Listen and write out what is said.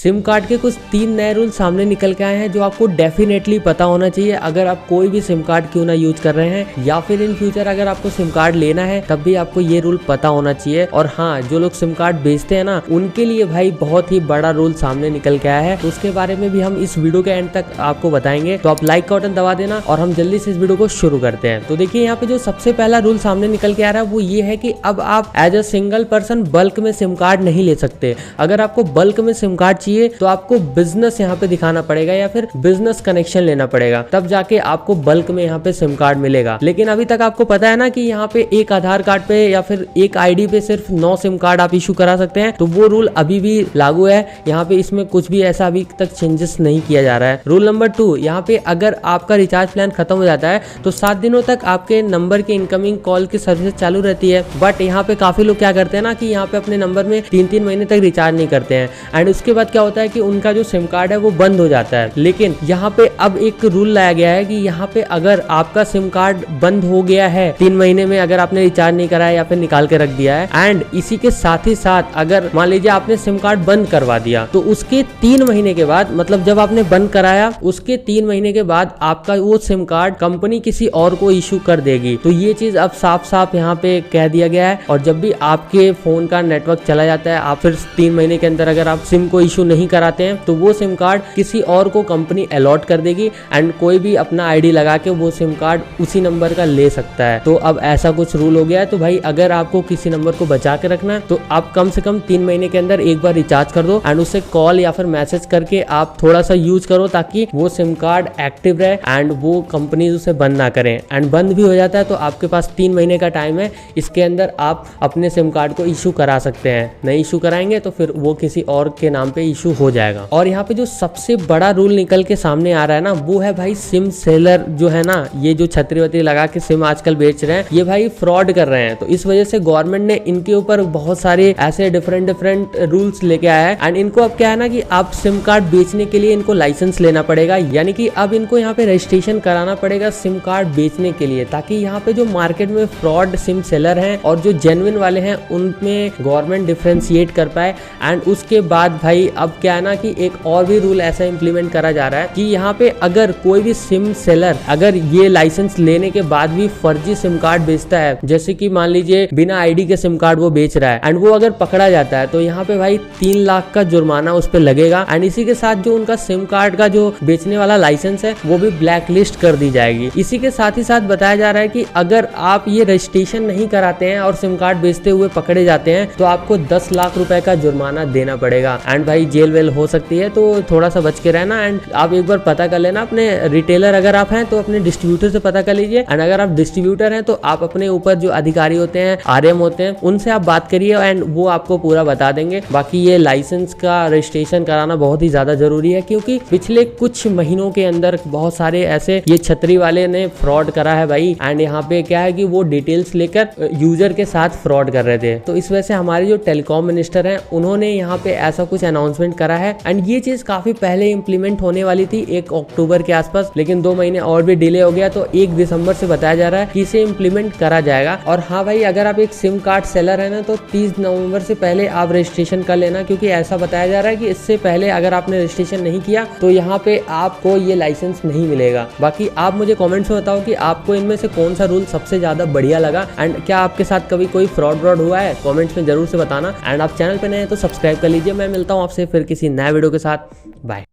SIM card के कुछ 3 नए रूल सामने निकल के आए हैं जो आपको डेफिनेटली पता होना चाहिए अगर आप कोई भी सिम कार्ड क्यों ना यूज कर रहे हैं, या फिर इन फ्यूचर अगर आपको सिम कार्ड लेना है तब भी आपको ये रूल पता होना चाहिए। और हाँ, जो लोग सिम कार्ड बेचते हैं ना, उनके लिए भाई बहुत ही बड़ा रूल सामने निकल के आया है, तो उसके बारे में भी हम इस वीडियो के एंड तक आपको बताएंगे। तो आप लाइक का बटन दबा देना और हम जल्दी से इस वीडियो को शुरू करते हैं। तो देखिए यहाँ पे जो सबसे पहला रूल सामने निकल के आ रहा है वो ये है कि अब आप as a single person bulk में सिम कार्ड नहीं ले सकते। अगर आपको बल्क में सिम कार्ड चाहिए तो आपको बिजनेस यहाँ पे दिखाना पड़ेगा या फिर बिजनेस कनेक्शन लेना पड़ेगा, तब जाके आपको बल्क में यहाँ पे सिम कार्ड मिलेगा। लेकिन अभी तक आपको पता है ना कि यहाँ पे एक आधार कार्ड पे या फिर एक आईडी पे सिर्फ 9 सिम कार्ड आप इशू करा सकते हैं, तो वो रूल अभी भी लागू है। यहाँ पे इसमें कुछ भी ऐसा अभी तक चेंजेस नहीं किया जा रहा है। रूल नंबर 2, यहाँ पे अगर आपका रिचार्ज प्लान खत्म हो जाता है तो 7 दिनों तक आपके नंबर के इनकमिंग कॉल की सर्विस चालू रहती है। बट यहाँ पे काफी लोग क्या करते हैं ना कि यहाँ पे अपने नंबर में 3-3 महीने तक रिचार्ज नहीं करते हैं, एंड उसके बाद क्या होता है कि उनका जो सिम कार्ड है वो बंद हो जाता है। लेकिन यहाँ पे अब एक रूल लाया गया है कि यहाँ पे अगर आपका सिम कार्ड बंद हो गया है 3 महीने में, अगर आपने रिचार्ज नहीं कराया या फिर निकाल के रख दिया है, एंड इसी के साथ ही साथ अगर मान लीजिए आपने सिम कार्ड बंद करवा दिया, तो उसके 3 महीने के बाद, मतलब जब आपने बंद कराया उसके 3 महीने के बाद आपका वो सिम कार्ड कंपनी किसी और को इशू कर देगी। तो ये चीज अब साफ साफ यहाँ पे कह दिया गया है। और जब भी आपके फोन का नेटवर्क चला जाता है, आप फिर 3 महीने के अंदर अगर आप सिम को इशू नहीं कराते हैं तो वो सिम कार्ड किसी और को कंपनी अलॉट कर देगी, एंड कोई भी अपना आईडी लगा के वो सिम कार्ड उसी नंबर का ले सकता है। तो अब ऐसा कुछ रूल हो गया है। तो भाई अगर आपको किसी नंबर को बचा के रखना है तो आप कम से कम 3 महीने के अंदर एक बार रिचार्ज कर दो, एंड उससे कॉल या फिर मैसेज करके आप थोड़ा सा यूज करो ताकि वो सिम कार्ड एक्टिव रहे एंड वो कंपनी उसे बंद ना करें। एंड बंद भी हो जाता है तो आपके पास 3 महीने का टाइम है, इसके अंदर आप अपने सिम कार्ड को इशू करा सकते हैं। नहीं इशू कराएंगे तो फिर वो किसी और के नाम पे इशू हो जाएगा। और यहाँ पे जो सबसे बड़ा रूल निकल के सामने आ रहा है ना, वो है भाई सिम सेलर जो है ना, ये जो छतरी वतरी लगा के सिम आजकल बेच रहे हैं, ये भाई फ्रॉड कर रहे हैं। तो इस वजह से गवर्नमेंट ने इनके ऊपर बहुत सारे ऐसे डिफरेंट रूल्स लेके आया है। एंड इनको अब क्या है ना कि आप सिम कार्ड बेचने के लिए इनको लाइसेंस लेना पड़ेगा, यानी कि अब इनको यहाँ पे रजिस्ट्रेशन कराना पड़ेगा सिम कार्ड बेचने के लिए, ताकि यहाँ पे जो मार्केट में फ्रॉड सिम सेलर हैं और जो जेन्युइन वाले हैं उनमें गवर्नमेंट डिफरेंशिएट कर पाए। एंड उसके बाद भाई अब क्या है ना कि एक और भी रूल ऐसा इंप्लीमेंट करा जा रहा है कि यहाँ पे अगर कोई भी सिम सेलर अगर ये लाइसेंस लेने के बाद भी फर्जी सिम कार्ड बेचता है, जैसे कि मान लीजिए बिना आईडी के सिम कार्ड वो बेच रहा है, एंड वो अगर पकड़ा जाता है तो यहाँ पे भाई 3 लाख का जुर्माना उस पर लगेगा। एंड इसी के साथ जो उनका सिम कार्ड का जो बेचने वाला लाइसेंस है वो भी ब्लैक लिस्ट कर दी जाएगी। इसी के साथ ही साथ बताया जा रहा है कि अगर आप ये रजिस्ट्रेशन नहीं कराते हैं और सिम कार्ड बेचते हुए पकड़े जाते हैं तो आपको 10 लाख रुपए का जुर्माना देना पड़ेगा, एंड भाई जेल वेल हो सकती है। तो थोड़ा सा बच के रहना, एंड आप एक बार पता कर लेना अपने रिटेलर अगर आप हैं तो अपने डिस्ट्रीब्यूटर से पता कर लीजिए, एंड अगर आप डिस्ट्रीब्यूटर हैं तो आप अपने ऊपर जो अधिकारी होते हैं, आरएम होते हैं, उनसे आप बात करिए एंड वो आपको पूरा बता देंगे। बाकी ये लाइसेंस का रजिस्ट्रेशन कराना बहुत ही ज्यादा जरूरी है, क्योंकि पिछले कुछ महीनों के अंदर बहुत सारे ऐसे ये छतरी वाले ने फ्रॉड करा है भाई। एंड यहाँ पे क्या है कि वो डिटेल्स लेकर यूजर के साथ फ्रॉड कर रहे थे। तो इस वजह से हमारे जो टेलीकॉम मिनिस्टर हैं उन्होंने यहाँ पे ऐसा कुछ अनाउंसमेंट करा है, एंड ये चीज काफी पहले इंप्लीमेंट होने वाली थी 1 अक्टूबर के आसपास, लेकिन 2 महीने और भी डिले हो गया। तो 1 दिसंबर से बताया जा रहा है कि इसे इंप्लीमेंट करा जाएगा। और हाँ भाई, अगर आप एक सिम कार्ड सेलर है ना तो 30 नवंबर से पहले आप रजिस्ट्रेशन कर लेना, क्योंकि ऐसा बताया जा रहा है कि इससे पहले अगर आपने रजिस्ट्रेशन नहीं किया तो यहाँ पे आपको ये लाइसेंस नहीं मिलेगा। बाकी आप मुझे कमेंट्स में बताओ कि आपको इनमें से कौन सा रूल सबसे ज्यादा बढ़िया लगा, एंड क्या आपके साथ कभी कोई फ्रॉड हुआ है, कमेंट्स में जरूर से बताना। एंड आप चैनल पे नए हैं तो सब्सक्राइब कर लीजिए। मैं मिलता हूँ आपसे फिर किसी नए वीडियो के साथ। बाय।